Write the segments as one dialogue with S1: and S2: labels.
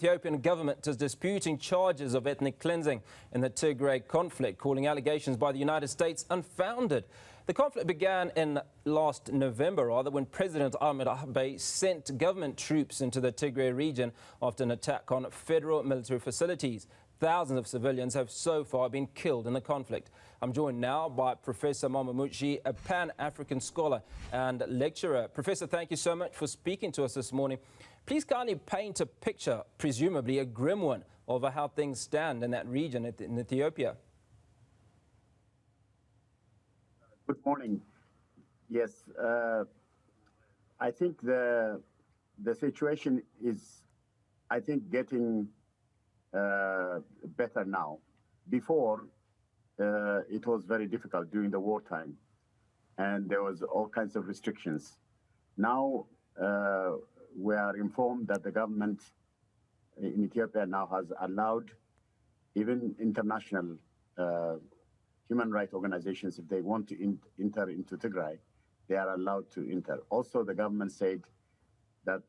S1: Ethiopian government is disputing charges of ethnic cleansing in the Tigray conflict, calling allegations by the United States unfounded. The conflict began in last November, when President Ahmed Abiy sent government troops into the Tigray region after an attack on federal military facilities. Thousands of civilians have so far been killed in the conflict. I'm joined now by Professor Mammo, a Pan-African scholar and lecturer. Professor, thank you so much for speaking to us this morning. Please kindly paint a picture, presumably a grim one, of how things stand in that region in Ethiopia.
S2: Good morning. Yes, I think the situation is, getting better now. Before, it was very difficult during the wartime, and there was all kinds of restrictions. Now we are informed that the government in Ethiopia now has allowed even international human rights organizations, if they want to enter into Tigray, they are allowed to enter. Also, the government said that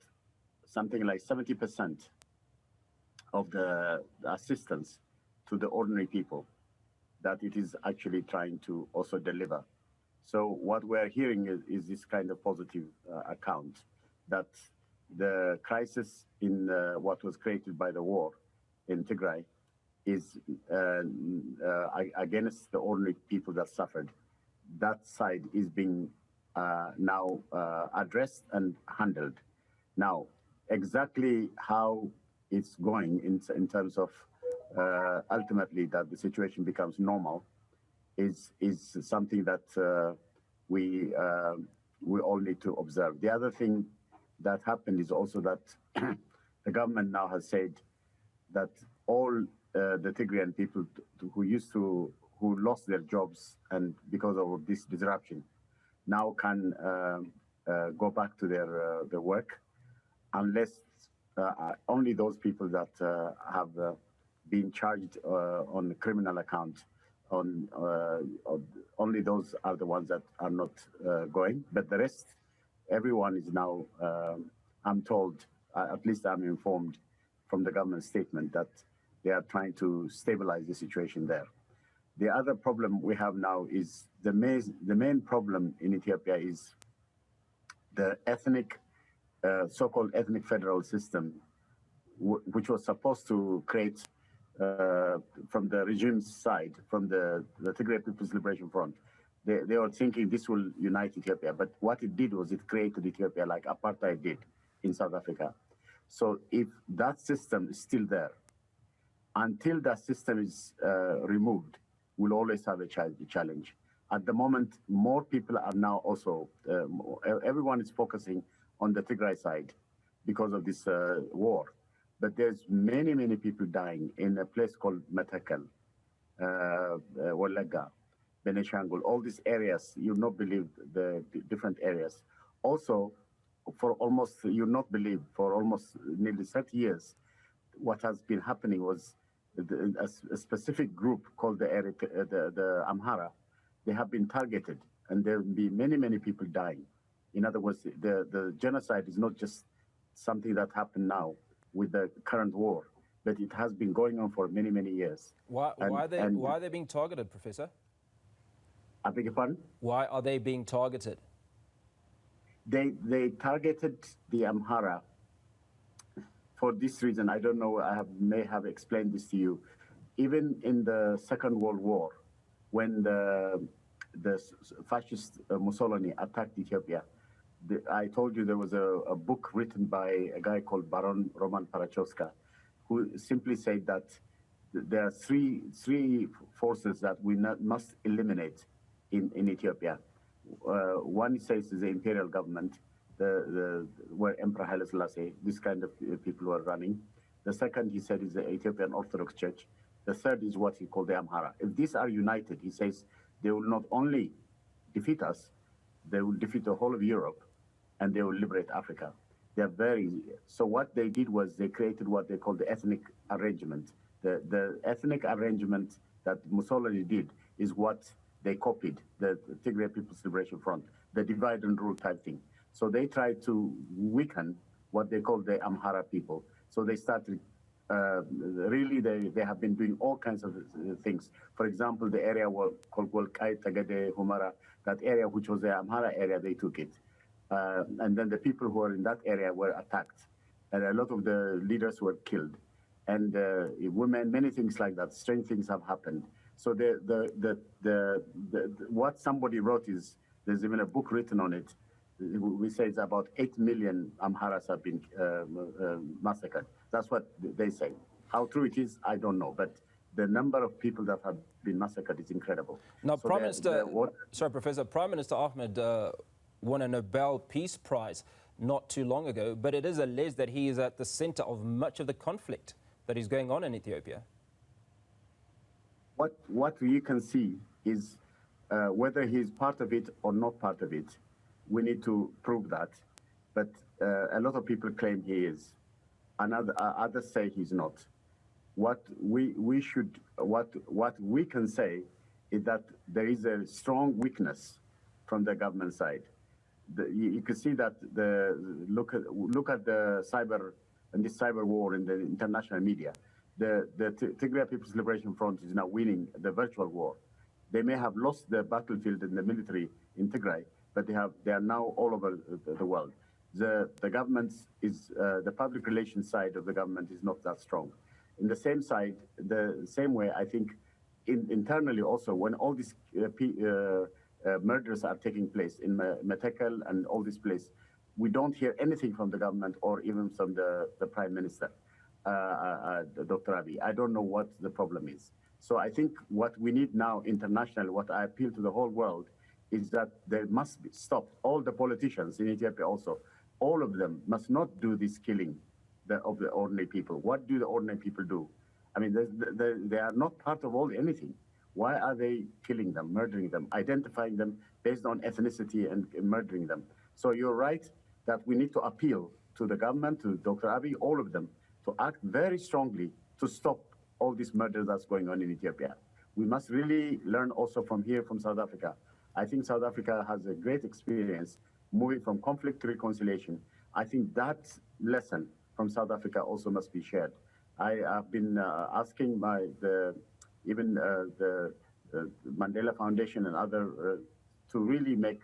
S2: something like 70% of the assistance to the ordinary people, that it is actually trying to also deliver. So what we're hearing is this kind of positive account that the crisis in what was created by the war in Tigray is against the ordinary people that suffered. That side is being now addressed and handled. Now, exactly how it's going in terms of ultimately that the situation becomes normal is something that we all need to observe. The other thing that happened is also that the government now has said that all the Tigrayan people who lost their jobs and because of this disruption now can go back to their work, unless only those people that have been charged on the criminal account, only those are the ones that are not going. But the rest, everyone is now, I'm told, at least I'm informed from the government statement, that they are trying to stabilize the situation there. The other problem we have now is the main problem in Ethiopia is the ethnic, so-called ethnic federal system, which was supposed to create from the regime's side, from the Tigray People's Liberation Front. They were thinking this will unite Ethiopia, but what it did was it created Ethiopia like apartheid did in South Africa. So if that system is still there, until that system is removed, we'll always have a challenge. At the moment, more people are now also, everyone is focusing on the Tigray side because of this war. But there's many people dying in a place called Matakal, Wallaga, Benishangul, all these areas. You'll not believe the different areas. Also, for almost, you'll not believe, for almost nearly 30 years, what has been happening was a specific group called the Amhara. They have been targeted, and there will be many people dying. In other words, the genocide is not just something that happened now with the current war, but it has been going on for many years.
S1: Why are they being targeted, Professor?
S2: I beg your pardon?
S1: Why are they being targeted?
S2: They targeted the Amhara for this reason. I don't know, may have explained this to you. Even in the Second World War, when the fascist Mussolini attacked Ethiopia, I told you there was a book written by a guy called Baron Roman Paraschewska, who simply said that there are three forces that we must eliminate in Ethiopia. One, he says, is the imperial government, where Emperor Haile Selassie, this kind of people were running. The second, he said, is the Ethiopian Orthodox Church. The third is what he called the Amhara. If these are united, he says, they will not only defeat us, they will defeat the whole of Europe, and they will liberate Africa. So what they did was they created what they call the ethnic arrangement. The ethnic arrangement that Mussolini did is what they copied, the Tigray People's Liberation Front, the divide and rule type thing. So they tried to weaken what they call the Amhara people. So they started really, they have been doing all kinds of things. For example, the area called Wolkai, Tagade, Humara, that area which was the Amhara area, they took it. And then the people who were in that area were attacked. And a lot of the leaders were killed. And women, many things like that, strange things have happened. So what somebody wrote is, there's even a book written on it. We say it's about 8 million Amharas have been massacred. That's what they say. How true it is, I don't know. But the number of people that have been massacred is incredible.
S1: Now, so Professor, Prime Minister Ahmed won a Nobel Peace Prize not too long ago, but it is alleged that he is at the center of much of the conflict that is going on in Ethiopia.
S2: What you can see is whether he's part of it or not part of it. We need to prove that, but a lot of people claim he is, and others say he's not. What we can say is that there is a strong weakness from the government side. You can see that look at the cyber and this cyber war in the international media. The Tigray People's Liberation Front is now winning the virtual war. They may have lost the battlefield in the military in Tigray, but they are now all over the world. The government is the public relations side of the government is not that strong. In the same side, the same way, I think, internally also, when all these murders are taking place in Metekel and all this place, we don't hear anything from the government or even from the Prime Minister, Dr. Abiy. I don't know what the problem is. So I think what we need now internationally, what I appeal to the whole world, is that there must be stopped. All the politicians in Ethiopia also, all of them must not do this killing of the ordinary people. What do the ordinary people do? I mean, they are not part of anything. Why are they killing them, murdering them, identifying them based on ethnicity and murdering them? So you're right that we need to appeal to the government, to Dr. Abiy, all of them, to act very strongly to stop all this murder that's going on in Ethiopia. We must really learn also from here, from South Africa. I think South Africa has a great experience moving from conflict to reconciliation. I think that lesson from South Africa also must be shared. I have been asking the Mandela Foundation and other to really make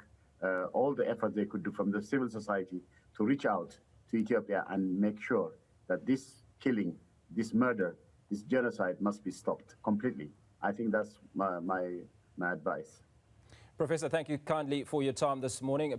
S2: all the effort they could do from the civil society to reach out to Ethiopia and make sure that this killing, this murder, this genocide must be stopped completely. I think that's my advice.
S1: Professor, thank you kindly for your time this morning.